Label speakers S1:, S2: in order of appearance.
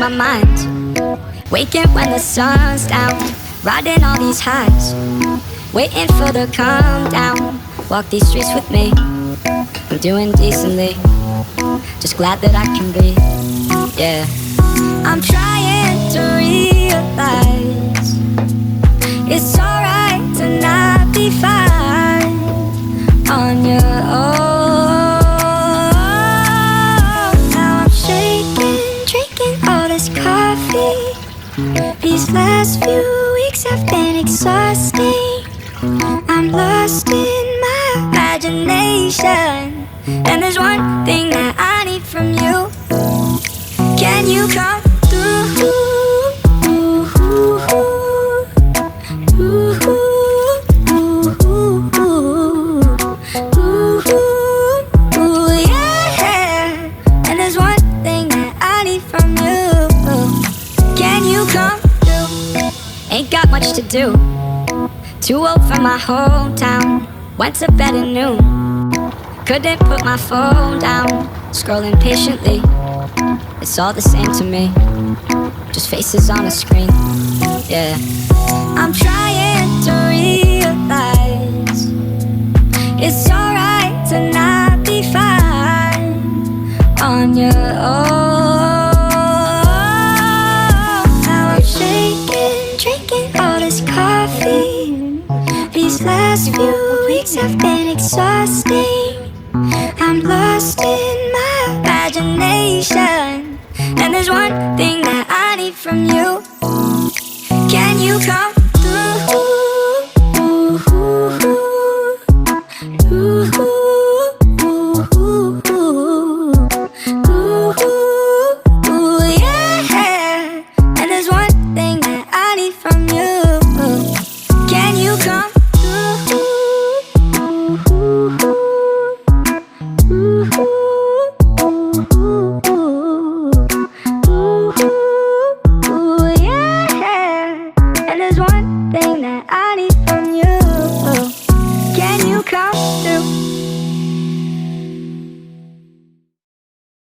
S1: my mind, waking when the sun's down, riding all these highs, waiting for the calm down. Walk these streets with me, I'm doing decently, just glad that I can be, yeah. I'm trying to realize it's alright to not be fine on your own. Now I'm shaking, drinking all this coffee. These last few weeks have been exhausting. I'm lost in my imagination, and there's one thing that I need from you. Can you come through? Yeah. And there's one thing that I need from you. Can you come through? Ain't got much to do. Too old for my hometown. Went to bed at noon. Couldn't put my phone down. Scrolling patiently. It's all the same to me, just faces on a screen, yeah. I'm trying to realize it's alright to not be fine on your own. Now I'm shaking, drinking all this coffee. These last few weeks have been exhausting. I'm lost in my imagination, and there's one thing that I need from you. Can you come